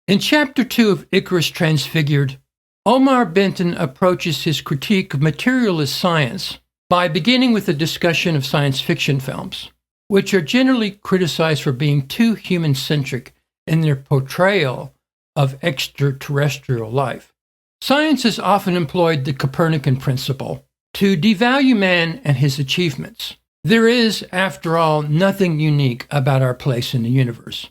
In Chapter 2 of Icarus Transfigured, Omar Bentem approaches his critique of materialist science by beginning with a discussion of science fiction films, which are generally criticized for being too human-centric in their portrayal of extraterrestrial life. Science has often employed the Copernican principle to devalue man and his achievements. There is, after all, nothing unique about our place in the universe.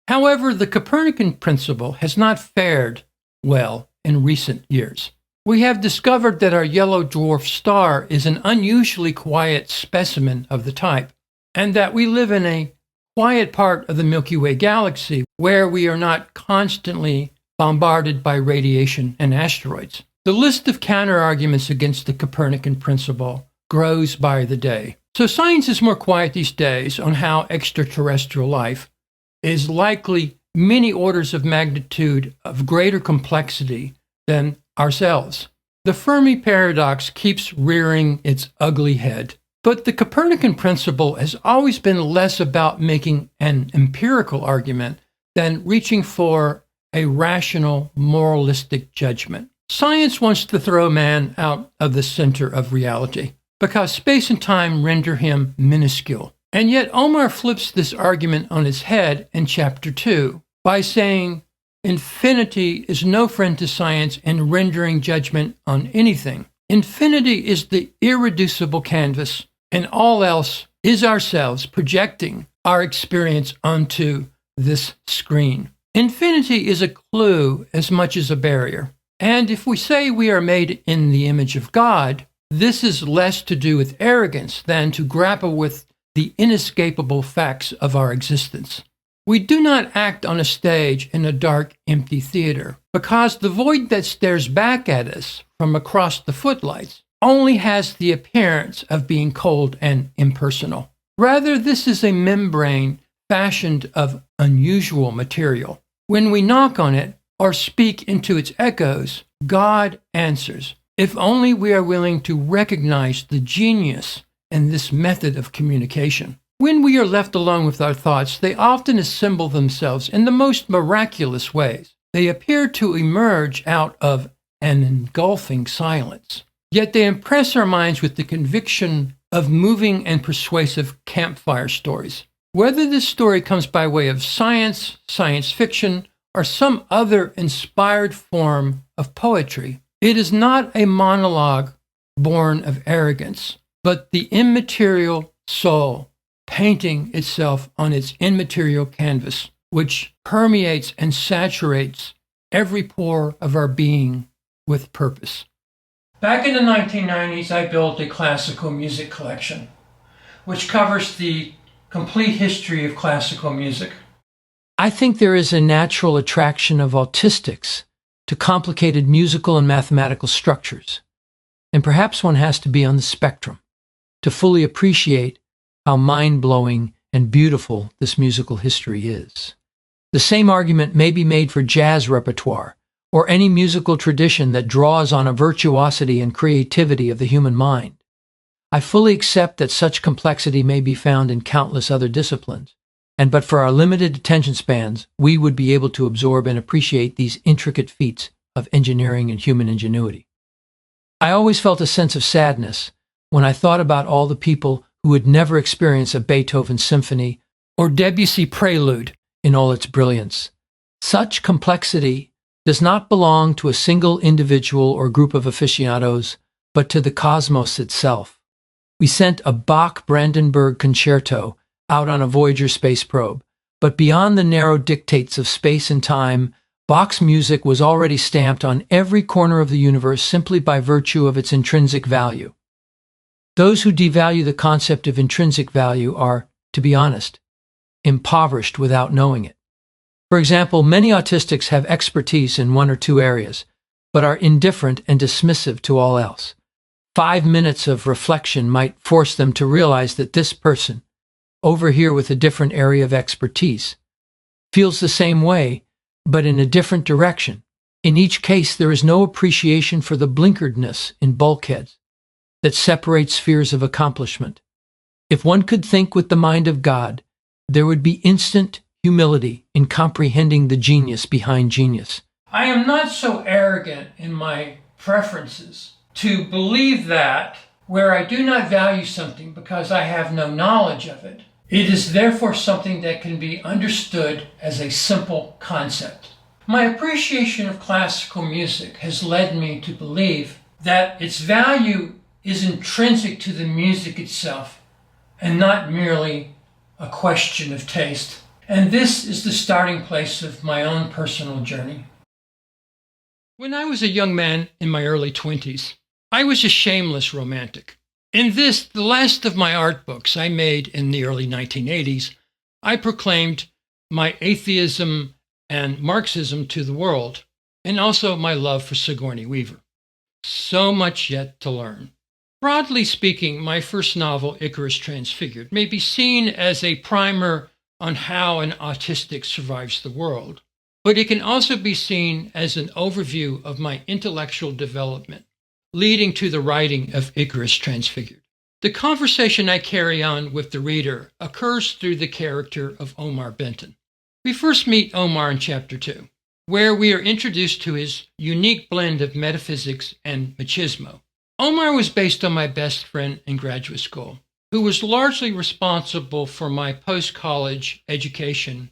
However, the Copernican principle has not fared well in recent years. We have discovered that our yellow dwarf star is an unusually quiet specimen of the type, and that we live in a quiet part of the Milky Way galaxy where we are not constantly bombarded by radiation and asteroids. The list of counter-arguments against the Copernican principle grows by the day. So science is more quiet these days on how extraterrestrial life is likely many orders of magnitude of greater complexity than ourselves. The Fermi paradox keeps rearing its ugly head. But the Copernican principle has always been less about making an empirical argument than reaching for a rational, moralistic judgment. Science wants to throw man out of the center of reality because space and time render him minuscule. And yet Omar flips this argument on its head in Chapter 2 by saying infinity is no friend to science in rendering judgment on anything. Infinity is the irreducible canvas, and all else is ourselves projecting our experience onto this screen. Infinity is a clue as much as a barrier. And if we say we are made in the image of God, this is less to do with arrogance than to grapple with the inescapable facts of our existence. We do not act on a stage in a dark, empty theater because the void that stares back at us from across the footlights only has the appearance of being cold and impersonal. Rather, this is a membrane fashioned of unusual material. When we knock on it or speak into its echoes, God answers, if only we are willing to recognize the genius in this method of communication. When we are left alone with our thoughts, they often assemble themselves in the most miraculous ways. They appear to emerge out of an engulfing silence. Yet they impress our minds with the conviction of moving and persuasive campfire stories. Whether this story comes by way of science, science fiction, or some other inspired form of poetry, it is not a monologue born of arrogance, but the immaterial soul painting itself on its immaterial canvas, which permeates and saturates every pore of our being with purpose. Back in the 1990s, I built a classical music collection, which covers the complete history of classical music. I think there is a natural attraction of autistics to complicated musical and mathematical structures, and perhaps one has to be on the spectrum to fully appreciate how mind-blowing and beautiful this musical history is. The same argument may be made for jazz repertoire, or any musical tradition that draws on a virtuosity and creativity of the human mind. I fully accept that such complexity may be found in countless other disciplines, and but for our limited attention spans, we would be able to absorb and appreciate these intricate feats of engineering and human ingenuity. I always felt a sense of sadness when I thought about all the people who would never experience a Beethoven symphony or Debussy prelude in all its brilliance. Such complexity does not belong to a single individual or group of aficionados, but to the cosmos itself. We sent a Bach-Brandenburg concerto out on a Voyager space probe, but beyond the narrow dictates of space and time, Bach's music was already stamped on every corner of the universe simply by virtue of its intrinsic value. Those who devalue the concept of intrinsic value are, to be honest, impoverished without knowing it. For example, many autistics have expertise in one or two areas, but are indifferent and dismissive to all else. 5 minutes of reflection might force them to realize that this person, over here with a different area of expertise, feels the same way, but in a different direction. In each case, there is no appreciation for the blinkeredness in bulkheads that separates spheres of accomplishment. If one could think with the mind of God, there would be instant humility in comprehending the genius behind genius. I am not so arrogant in my preferences to believe that where I do not value something because I have no knowledge of it, it is therefore something that can be understood as a simple concept. My appreciation of classical music has led me to believe that its value is intrinsic to the music itself and not merely a question of taste. And this is the starting place of my own personal journey. When I was a young man in my early 20s, I was a shameless romantic. In this, the last of my art books I made in the early 1980s, I proclaimed my atheism and Marxism to the world, and also my love for Sigourney Weaver. So much yet to learn. Broadly speaking, my first novel, Icarus Transfigured, may be seen as a primer on how an autistic survives the world, but it can also be seen as an overview of my intellectual development, leading to the writing of Icarus Transfigured. The conversation I carry on with the reader occurs through the character of Omar Bentem. We first meet Omar in Chapter 2, where we are introduced to his unique blend of metaphysics and machismo. Omar was based on my best friend in graduate school, who was largely responsible for my post-college education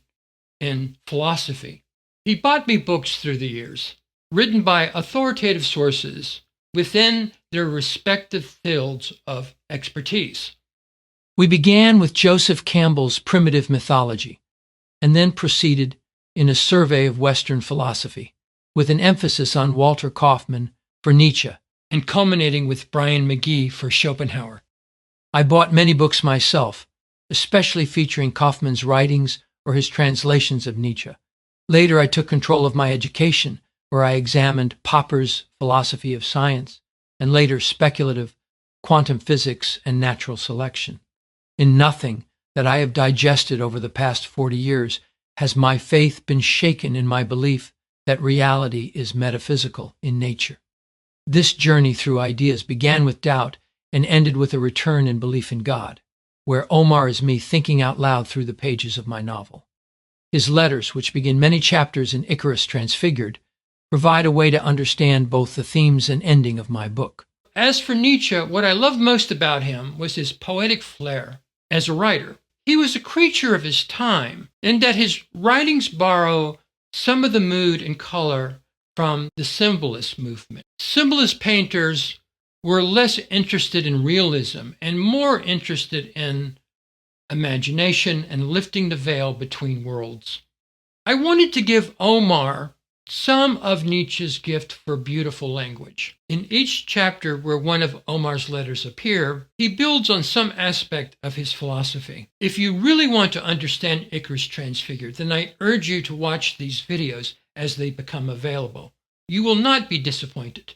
in philosophy. He bought me books through the years, written by authoritative sources within their respective fields of expertise. We began with Joseph Campbell's Primitive Mythology, and then proceeded in a survey of Western philosophy, with an emphasis on Walter Kaufmann for Nietzsche, and culminating with Brian McGee for Schopenhauer. I bought many books myself, especially featuring Kaufmann's writings or his translations of Nietzsche. Later, I took control of my education, where I examined Popper's philosophy of science, and later speculative quantum physics and natural selection. In nothing that I have digested over the past 40 years has my faith been shaken in my belief that reality is metaphysical in nature. This journey through ideas began with doubt and ended with a return in belief in God, where Omar is me thinking out loud through the pages of my novel. His letters, which begin many chapters in Icarus Transfigured, provide a way to understand both the themes and ending of my book. As for Nietzsche, what I loved most about him was his poetic flair as a writer. He was a creature of his time, in that his writings borrow some of the mood and color from the symbolist movement. Symbolist painters were less interested in realism and more interested in imagination and lifting the veil between worlds. I wanted to give Omar some of Nietzsche's gift for beautiful language. In each chapter where one of Omar's letters appear, he builds on some aspect of his philosophy. If you really want to understand Icarus Transfigured, then I urge you to watch these videos as they become available. You will not be disappointed.